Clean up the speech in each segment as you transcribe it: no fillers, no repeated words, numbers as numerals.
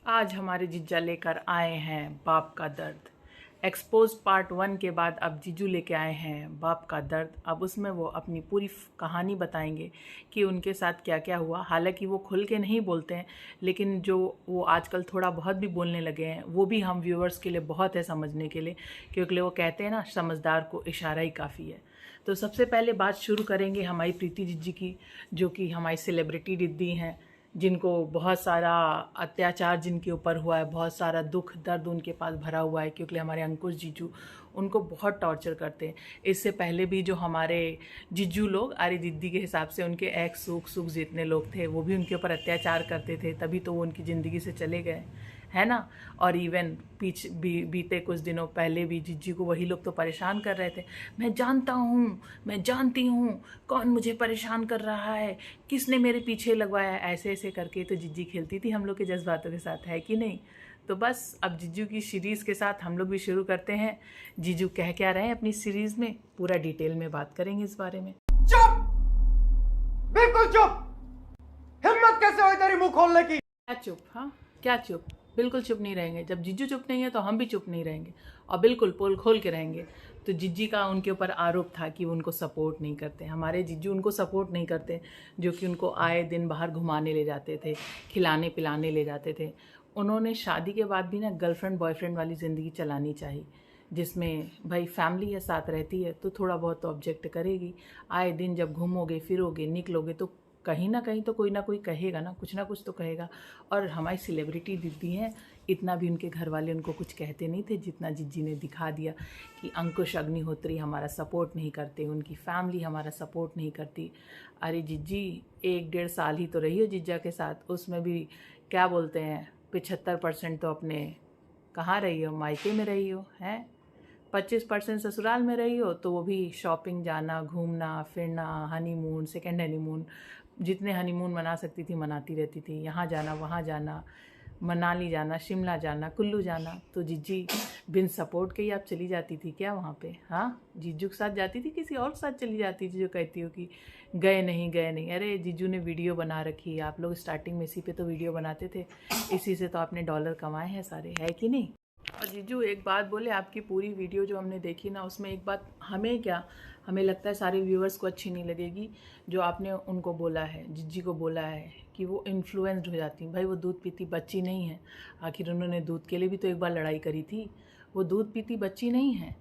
आज हमारे जीजा लेकर आए हैं बाप का दर्द। एक्सपोज्ड पार्ट 1 के बाद अब जीजू लेके आए हैं बाप का दर्द। अब उसमें वो अपनी पूरी कहानी बताएंगे कि उनके साथ क्या क्या हुआ। हालांकि वो खुल के नहीं बोलते हैं, लेकिन जो वो आजकल थोड़ा बहुत भी बोलने लगे हैं वो भी हम व्यूअर्स के लिए बहुत है समझने के लिए, क्योंकि वो कहते हैं ना, समझदार को इशारा ही काफ़ी है। तो सबसे पहले बात शुरू करेंगे हमारी प्रीति जीजी की, जो कि हमारी सेलिब्रिटी दीदी हैं, जिनको बहुत सारा अत्याचार जिनके ऊपर हुआ है, बहुत सारा दुख दर्द उनके पास भरा हुआ है, क्योंकि हमारे अंकुश जीजू उनको बहुत टॉर्चर करते हैं। इससे पहले भी जो हमारे जीजू लोग आरी दीदी के हिसाब से उनके एक्स सुख जितने लोग थे वो भी उनके ऊपर अत्याचार करते थे, तभी तो वो उनकी ज़िंदगी से चले गए, है ना। और इवन बीते कुछ दिनों पहले भी जीजी को वही लोग तो परेशान कर रहे थे। मैं जानता हूँ, मैं जानती हूँ कौन मुझे परेशान कर रहा है, किसने मेरे पीछे लगवाया है, ऐसे ऐसे करके तो जीजी खेलती थी हम लोग के जज्बातों के साथ, है कि नहीं। तो बस अब जीजू की सीरीज़ के साथ हम लोग भी शुरू करते हैं। जीजू कह क्या रहे हैं अपनी सीरीज़ में, पूरा डिटेल में बात करेंगे इस बारे में। चुप, बिल्कुल चुप। हिम्मत कैसे हुई तेरी मुंह खोलने की? क्या चुप? हाँ, क्या चुप? बिल्कुल चुप नहीं रहेंगे। जब जीजू चुप नहीं है तो हम भी चुप नहीं रहेंगे, और बिल्कुल पोल खोल के रहेंगे। तो जीजी का उनके ऊपर आरोप था कि वो उनको सपोर्ट नहीं करते, हमारे जीजू उनको सपोर्ट नहीं करते, जो कि उनको आए दिन बाहर घुमाने ले जाते थे, खिलाने पिलाने ले जाते थे। उन्होंने शादी के बाद भी ना गर्लफ्रेंड बॉयफ्रेंड वाली ज़िंदगी चलानी चाहिए, जिसमें भाई फैमिली है साथ रहती है तो थोड़ा बहुत तो ऑब्जेक्ट करेगी। आए दिन जब घूमोगे फिरोगे निकलोगे तो कहीं ना कहीं तो कोई ना कोई कहेगा ना कुछ तो कहेगा। और हमारी सेलिब्रिटी दीदी हैं, इतना भी उनके घर वाले उनको कुछ कहते नहीं थे जितना जीजी ने दिखा दिया कि अंकुश अग्निहोत्री हमारा सपोर्ट नहीं करते, उनकी फैमिली हमारा सपोर्ट नहीं करती। अरे जीजी 1-1.5 साल ही तो रही हो जीजा के साथ, उसमें भी क्या बोलते हैं 75% तो अपने कहाँ रही हो, मायके में रही हो, हैं 25% ससुराल में रही हो, तो वो भी शॉपिंग जाना, घूमना फिरना, हनीमून, सेकेंड हनीमून, जितने हनीमून मना सकती थी मनाती रहती थी, यहाँ जाना वहाँ जाना, मनाली जाना, शिमला जाना, कुल्लू जाना। तो जीजी बिन सपोर्ट के ही आप चली जाती थी क्या वहाँ पे? हाँ, जीजू के साथ जाती थी, किसी और के साथ चली जाती थी जो कहती हो कि गए नहीं गए नहीं। अरे जीजू ने वीडियो बना रखी है, आप लोग स्टार्टिंग में इसी पे तो वीडियो बनाते थे, इसी से तो आपने डॉलर कमाए हैं सारे, है कि नहीं। और जीजू एक बात बोले, आपकी पूरी वीडियो जो हमने देखी ना, उसमें एक बात हमें क्या, हमें लगता है सारे व्यूअर्स को अच्छी नहीं लगेगी, जो आपने उनको बोला है, जीजी को बोला है कि वो इन्फ्लुएंस्ड हो जाती। भाई वो दूध पीती बच्ची नहीं है, आखिर उन्होंने दूध के लिए भी तो एक बार लड़ाई करी थी। वो दूध पीती बच्ची नहीं है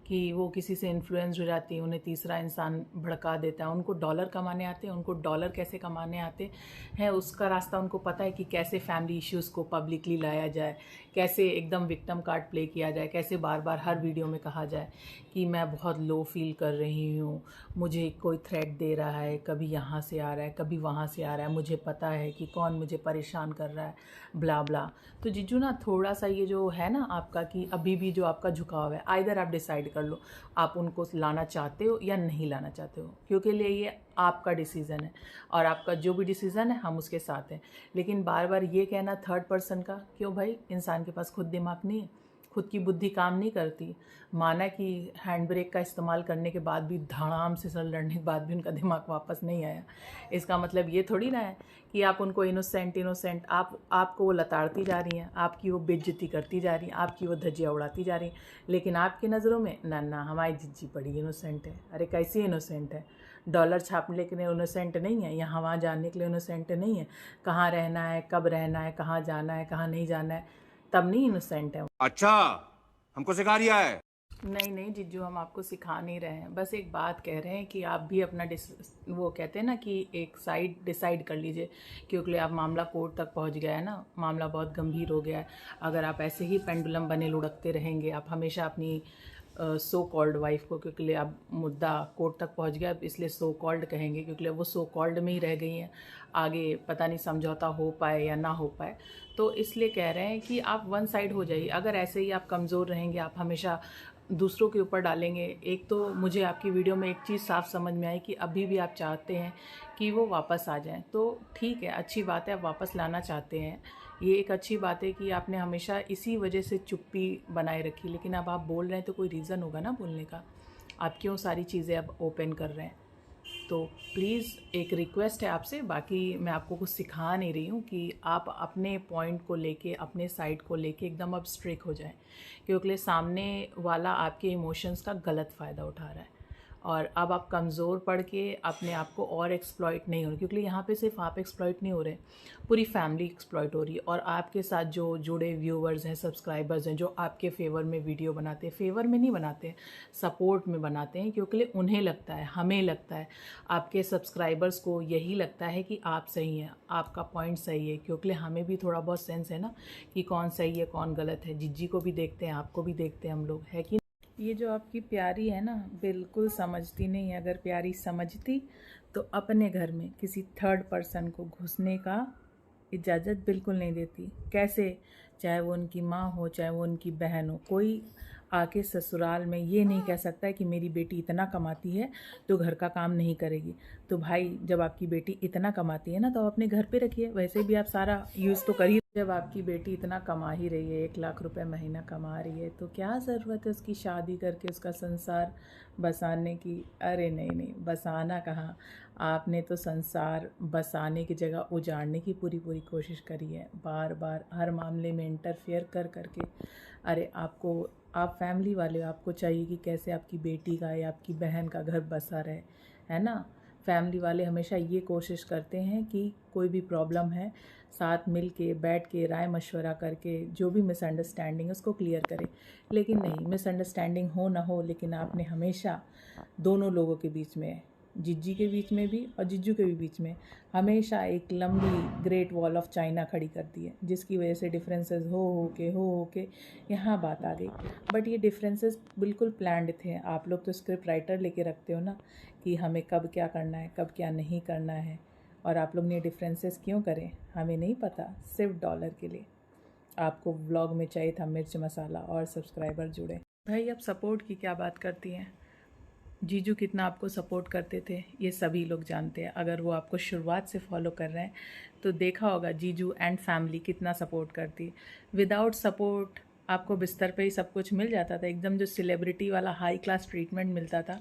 कि वो किसी से इन्फ्लुएंस हो जाती है, उन्हें तीसरा इंसान भड़का देता है। उनको डॉलर कमाने आते हैं, उनको डॉलर कैसे कमाने आते हैं उसका रास्ता उनको पता है कि कैसे फैमिली इश्यूज़ को पब्लिकली लाया जाए, कैसे एकदम विक्टिम कार्ड प्ले किया जाए, कैसे बार बार हर वीडियो में कहा जाए कि मैं बहुत लो फील कर रही हूँ, मुझे कोई थ्रेट दे रहा है, कभी यहाँ से आ रहा है कभी वहाँ से आ रहा है, मुझे पता है कि कौन मुझे परेशान कर रहा है, ब्ला ब्ला। तो जीजू ना थोड़ा सा ये जो है ना आपका, कि अभी भी जो आपका झुकाव है, आइदर आप डिसाइड कर लो आप उनको लाना चाहते हो या नहीं लाना चाहते हो, क्योंकि लिए ये आपका डिसीज़न है, और आपका जो भी डिसीज़न है हम उसके साथ हैं। लेकिन बार बार ये कहना थर्ड पर्सन का क्यों भाई? इंसान के पास खुद दिमाग नहीं है, खुद की बुद्धि काम नहीं करती। माना कि हैंड ब्रेक का इस्तेमाल करने के बाद भी, धड़ाम से सर लड़ने के बाद भी उनका दिमाग वापस नहीं आया, इसका मतलब ये थोड़ी ना है कि आप उनको इनोसेंट आपको वो लताड़ती जा रही हैं, आपकी वो बेइज्जती करती जा रही हैं, आपकी वो धज्जियाँ उड़ाती जा रही हैं। लेकिन आपकी नज़रों में ना हमारी जीजी बड़ी इनोसेंट है। अरे कैसी इनोसेंट है? डॉलर छापने के लिए इनोसेंट नहीं है, यहाँ वहाँ जाने के लिए इनोसेंट नहीं है, कहाँ रहना है, कब रहना है, कहाँ जाना है, कहाँ नहीं जाना है, तब नहीं इनोसेंट है। अच्छा, हमको सिखा रिया है? नहीं जीजू, हम आपको सिखा नहीं रहे हैं, बस एक बात कह रहे हैं कि आप भी अपना वो कहते हैं ना कि एक साइड डिसाइड कर लीजिए, क्योंकि आप मामला कोर्ट तक पहुंच गया है ना, मामला बहुत गंभीर हो गया है। अगर आप ऐसे ही पेंडुलम बने लुढ़कते रहेंगे, आप हमेशा अपनी सो कॉल्ड वाइफ को, क्योंकि अब मुद्दा कोर्ट तक पहुंच गया, इसलिए सो कॉल्ड कहेंगे, क्योंकि वो सो कॉल्ड में ही रह गई हैं, आगे पता नहीं समझौता हो पाए या ना हो पाए। तो इसलिए कह रहे हैं कि आप वन साइड हो जाइए। अगर ऐसे ही आप कमज़ोर रहेंगे, आप हमेशा दूसरों के ऊपर डालेंगे। एक तो मुझे आपकी वीडियो में एक चीज़ साफ समझ में आई कि अभी भी आप चाहते हैं कि वो वापस आ जाएं, तो ठीक है, अच्छी बात है, आप वापस लाना चाहते हैं, ये एक अच्छी बात है कि आपने हमेशा इसी वजह से चुप्पी बनाए रखी। लेकिन अब आप बोल रहे हैं तो कोई रीज़न होगा ना बोलने का, आप क्यों सारी चीज़ें अब ओपन कर रहे हैं? तो प्लीज़ एक रिक्वेस्ट है आपसे, बाकी मैं आपको कुछ सिखा नहीं रही हूँ, कि आप अपने पॉइंट को लेके, अपने साइड को लेके एकदम अब स्ट्रिक हो जाएं, क्योंकि सामने वाला आपके इमोशंस का गलत फ़ायदा उठा रहा है। और अब आप कमज़ोर पड़ के अपने आप को और एक्सप्लॉइट नहीं हो रहे, क्योंकि यहाँ पे सिर्फ आप एक्सप्लॉइट नहीं हो रहे, पूरी फैमिली एक्सप्लॉइट हो रही है। और आपके साथ जो जुड़े व्यूवर्स हैं, सब्सक्राइबर्स हैं, जो आपके फेवर में वीडियो बनाते हैं, फेवर में नहीं बनाते हैं, सपोर्ट में बनाते हैं, क्योंकि उन्हें लगता है, हमें लगता है, आपके सब्सक्राइबर्स को यही लगता है कि आप सही हैं, आपका पॉइंट सही है, क्योंकि हमें भी थोड़ा बहुत सेंस है ना कि कौन सही है कौन गलत है। जिज्जी को भी देखते हैं, आपको भी देखते हैं हम लोग, है कि ये जो आपकी प्यारी है ना, बिल्कुल समझती नहीं है। अगर प्यारी समझती तो अपने घर में किसी थर्ड पर्सन को घुसने का इजाज़त बिल्कुल नहीं देती। कैसे? चाहे वो उनकी माँ हो, चाहे वो उनकी बहन हो, कोई आके ससुराल में ये नहीं कह सकता है कि मेरी बेटी इतना कमाती है तो घर का काम नहीं करेगी। तो भाई, जब आपकी बेटी इतना कमाती है ना, तो आप अपने घर पे रखिए। वैसे भी आप सारा यूज़ तो करिए। जब आपकी बेटी इतना कमा ही रही है, 1 लाख रुपए महीना कमा रही है, तो क्या ज़रूरत है उसकी शादी करके उसका संसार बसाने की? अरे नहीं नहीं, बसाना कहाँ, आपने तो संसार बसाने की जगह उजाड़ने की पूरी पूरी कोशिश करी है, बार बार हर मामले में इंटरफेयर कर करके। अरे आपको, आप फैमिली वाले हो, आपको चाहिए कि कैसे आपकी बेटी का या आपकी बहन का घर बसा रहे, है ना। फैमिली वाले हमेशा ये कोशिश करते हैं कि कोई भी प्रॉब्लम है, साथ मिल के बैठ के राय मशवरा करके जो भी मिसअंडरस्टैंडिंग है उसको क्लियर करें। लेकिन नहीं, मिसअंडरस्टैंडिंग हो ना हो, लेकिन आपने हमेशा दोनों लोगों के बीच में, जिज्जी के बीच में भी और जिज्जू के भी बीच में, हमेशा एक लंबी ग्रेट वॉल ऑफ चाइना खड़ी कर दी है, जिसकी वजह से डिफरेंसेस हो के यहाँ बात आ गई। बट ये डिफरेंसेस बिल्कुल प्लान्ड थे। आप लोग तो स्क्रिप्ट राइटर लेके रखते हो ना, कि हमें कब क्या करना है, कब क्या नहीं करना है। और आप लोग ने डिफरेंसेस क्यों करें हमें नहीं पता, सिर्फ डॉलर के लिए। आपको व्लॉग में चाहिए था मिर्च मसाला और सब्सक्राइबर जुड़े। भाई, अब सपोर्ट की क्या बात करती हैं? जीजू कितना आपको सपोर्ट करते थे ये सभी लोग जानते हैं। अगर वो आपको शुरुआत से फॉलो कर रहे हैं तो देखा होगा जीजू एंड फैमिली कितना सपोर्ट करती। विदाउट सपोर्ट आपको बिस्तर पे ही सब कुछ मिल जाता था, एकदम जो सेलिब्रिटी वाला हाई क्लास ट्रीटमेंट मिलता था।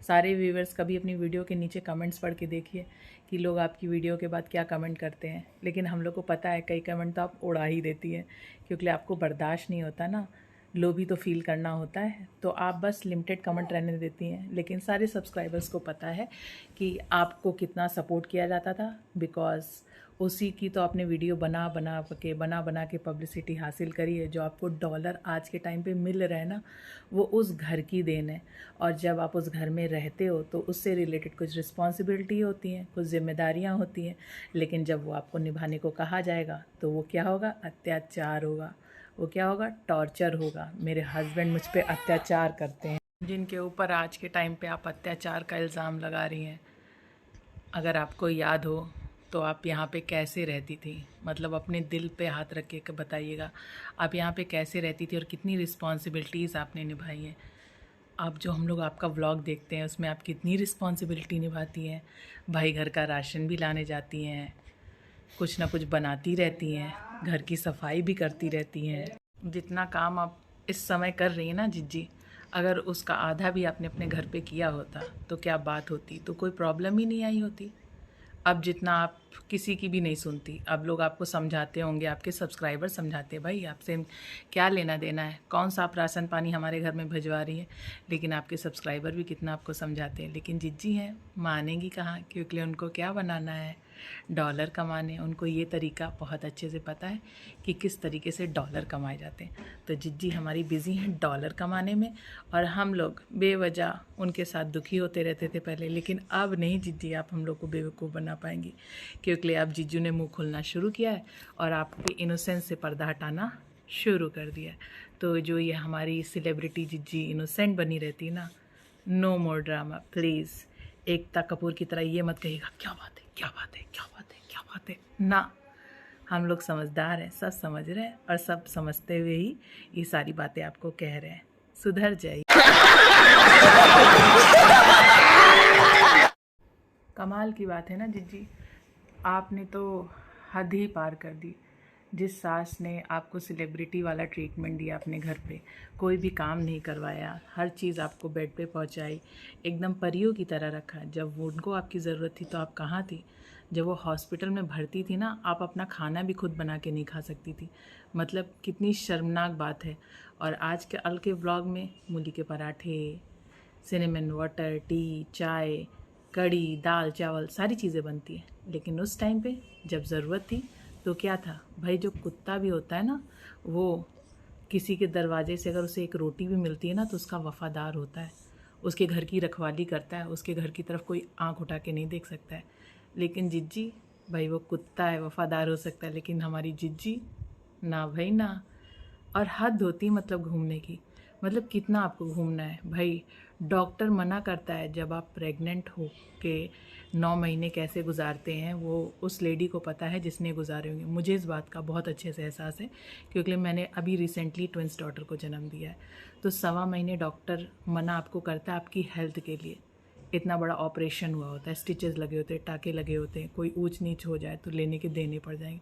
सारे व्यूवर्स कभी अपनी वीडियो के नीचे कमेंट्स पढ़ के देखिए कि लोग आपकी वीडियो के बाद क्या कमेंट करते हैं। लेकिन हम लोग को पता है कई कमेंट तो आप उड़ा ही देती हैं, क्योंकि आपको बर्दाश्त नहीं होता ना, लो भी तो फील करना होता है, तो आप बस लिमिटेड कमेंट रहने देती हैं। लेकिन सारे सब्सक्राइबर्स को पता है कि आपको कितना सपोर्ट किया जाता था, बिकॉज़ उसी की तो आपने वीडियो बना बना के पब्लिसिटी हासिल करी है। जो आपको डॉलर आज के टाइम पे मिल रहा है ना, वो उस घर की देन है। और जब आप उस घर में रहते हो तो उससे रिलेटेड कुछ रिस्पॉन्सिबिलिटी होती हैं, कुछ जिम्मेदारियां होती हैं। लेकिन जब वो आपको निभाने को कहा जाएगा तो वो क्या होगा? अत्याचार होगा। वो क्या होगा? टॉर्चर होगा। मेरे हस्बैंड मुझ पे अत्याचार करते हैं, जिनके ऊपर आज के टाइम पे आप अत्याचार का इल्ज़ाम लगा रही हैं। अगर आपको याद हो तो आप यहाँ पे कैसे रहती थी, मतलब अपने दिल पे हाथ रख के बताइएगा, आप यहाँ पे कैसे रहती थी और कितनी रिस्पॉन्सिबिलिटीज़ आपने निभाई हैं। आप जो हम लोग आपका व्लॉग देखते हैं उसमें आप कितनी रिस्पॉन्सिबिलिटी निभाती हैं। भाई, घर का राशन भी लाने जाती हैं, कुछ ना कुछ बनाती रहती हैं, घर की सफाई भी करती रहती हैं। जितना काम आप इस समय कर रही हैं ना जिज्जी, अगर उसका आधा भी आपने अपने घर पे किया होता तो क्या बात होती, तो कोई प्रॉब्लम ही नहीं आई होती। अब जितना आप किसी की भी नहीं सुनती, अब लोग आपको समझाते होंगे, आपके सब्सक्राइबर समझाते हैं, भाई आपसे क्या लेना देना है, कौन सा आप राशन पानी हमारे घर में भिजवा रही है। लेकिन आपके सब्सक्राइबर भी कितना आपको समझाते हैं, लेकिन जिज्जी हैं, मानेंगी कहाँ, क्योंकि उनको क्या बनाना है? डॉलर कमाने। उनको ये तरीका बहुत अच्छे से पता है कि किस तरीके से डॉलर कमाए जाते हैं। तो जिज्जी हमारी बिज़ी हैं डॉलर कमाने में, और हम लोग बेवजह उनके साथ दुखी होते रहते थे पहले। लेकिन अब नहीं जिज्जी, आप हम लोग को बेवकूफ़ बना पाएंगी, क्योंकि अब जिज्जू ने मुंह खोलना शुरू किया है और आपके इनोसेंस से पर्दा हटाना शुरू कर दिया है। तो जो ये हमारी सेलिब्रिटी जिज्जी इनोसेंट बनी रहती ना, no more drama please. Ekta Kapoor की तरह ये मत कहिएगा क्या बात है, क्या बात है, क्या बात है, क्या बात है ना। हम लोग समझदार हैं, सब समझ रहे हैं, और सब समझते हुए ही ये सारी बातें आपको कह रहे हैं। सुधर जाइए। कमाल की बात है ना जिज्जी, आपने तो हद ही पार कर दी। जिस सास ने आपको सेलिब्रिटी वाला ट्रीटमेंट दिया अपने घर पे, कोई भी काम नहीं करवाया, हर चीज़ आपको बेड पे पहुंचाई, एकदम परियों की तरह रखा। जब उनको आपकी ज़रूरत थी तो आप कहाँ थी? जब वो हॉस्पिटल में भर्ती थी ना, आप अपना खाना भी खुद बना के नहीं खा सकती थी। मतलब कितनी शर्मनाक बात है। और आज के अल के व्लॉग में मूली के पराठे, सिनेमन वाटर, टी, चाय, कड़ी, दाल, चावल सारी चीज़ें बनती हैं। लेकिन उस टाइम पे जब ज़रूरत थी तो क्या था भाई, जो कुत्ता भी होता है ना, वो किसी के दरवाजे से अगर उसे एक रोटी भी मिलती है ना तो उसका वफ़ादार होता है, उसके घर की रखवाली करता है, उसके घर की तरफ कोई आँख उठा के नहीं देख सकता है। लेकिन जिज्जी भाई, वो कुत्ता है, वफ़ादार हो सकता है, लेकिन हमारी जिज्जी ना भाई ना। और हद होती है मतलब घूमने की। मतलब कितना आपको घूमना है भाई? डॉक्टर मना करता है। जब आप प्रेग्नेंट हो के 9 महीने कैसे गुजारते हैं वो उस लेडी को पता है जिसने गुजारे होंगे। मुझे इस बात का बहुत अच्छे से एहसास है, क्योंकि मैंने अभी रिसेंटली ट्विंस डॉटर को जन्म दिया है। तो 1.25 महीने डॉक्टर मना आपको करता है आपकी हेल्थ के लिए। इतना बड़ा ऑपरेशन हुआ होता है, स्टिचेस लगे होते हैं, टाके लगे होते हैं, कोई ऊंच नीच हो जाए तो लेने के देने पड़ जाएंगे।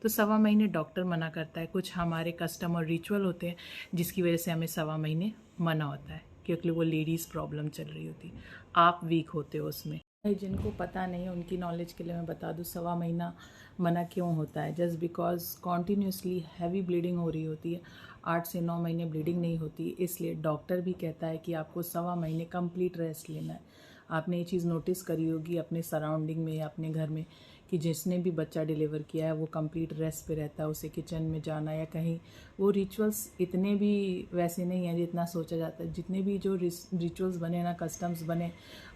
तो 1.25 महीने डॉक्टर मना करता है। कुछ हमारे कस्टम और रिचुअल होते हैं जिसकी वजह से हमें 1.25 महीने मना होता है, क्योंकि वो लेडीज़ प्रॉब्लम चल रही होती। आप वीक होते हो उसमें। जिनको पता नहीं है उनकी नॉलेज के लिए मैं बता दूँ 1.25 महीना मना क्यों होता है। Just because continuously heavy bleeding हो रही होती है, 8 से 9 महीने ब्लीडिंग नहीं होती, इसलिए डॉक्टर भी कहता है कि आपको 1.25 महीने कंप्लीट रेस्ट लेना है। आपने ये चीज़ नोटिस करी होगी अपने सराउंडिंग में या अपने घर में कि जिसने भी बच्चा डिलीवर किया है वो कंप्लीट रेस्ट पे रहता है। उसे किचन में जाना या कहीं, वो रिचुअल्स इतने भी वैसे नहीं हैं जितना सोचा जाता है। जितने भी जो रिचुअल्स बने ना, कस्टम्स बने,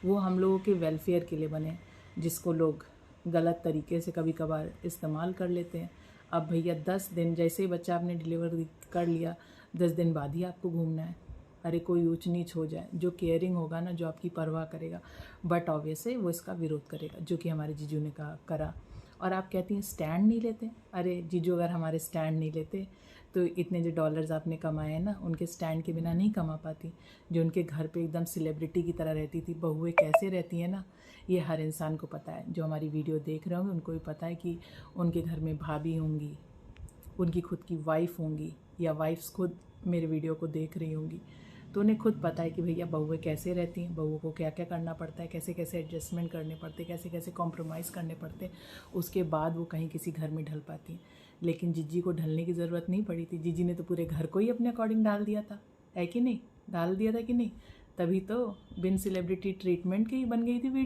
वो हम लोगों के वेलफेयर के लिए बने, जिसको लोग गलत तरीके से कभी कभार इस्तेमाल कर लेते हैं। अब भैया 10 दिन, जैसे ही बच्चा आपने डिलीवर कर लिया 10 दिन बाद ही आपको घूमना है। अरे कोई ऊंच नीच हो जाए, जो केयरिंग होगा ना, जो आपकी परवाह करेगा, बट ऑब्वियसली वो इसका विरोध करेगा, जो कि हमारे जीजू ने करा। और आप कहती हैं स्टैंड नहीं लेते। अरे जीजू अगर हमारे स्टैंड नहीं लेते तो इतने जो डॉलर्स आपने कमाए हैं ना, उनके स्टैंड के बिना नहीं कमा पाती। जो उनके घर पे एकदम सेलिब्रिटी की तरह रहती थी, बहुएं कैसे रहती हैं ना, ये हर इंसान को पता है। जो हमारी वीडियो देख रहे होंगे उनको भी पता है कि उनके घर में भाभी होंगी, उनकी खुद की वाइफ होंगी, या वाइफ्स खुद मेरे वीडियो को देख रही होंगी, तो उन्हें खुद पता है कि भैया बहुएं कैसे रहती हैं, बहुओं को क्या क्या करना पड़ता है, कैसे कैसे एडजस्टमेंट करने पड़ते, कैसे कैसे कॉम्प्रोमाइज़ करने पड़ते, उसके बाद वो कहीं किसी घर में ढल पाती हैं। लेकिन जिज्जी को ढलने की ज़रूरत नहीं पड़ी थी। जिज्जी ने तो पूरे घर को ही अपने अकॉर्डिंग डाल दिया था, है कि नहीं? डाल दिया था कि नहीं? तभी तो बिन सेलिब्रिटी ट्रीटमेंट की ही बन गई थी वीडियो।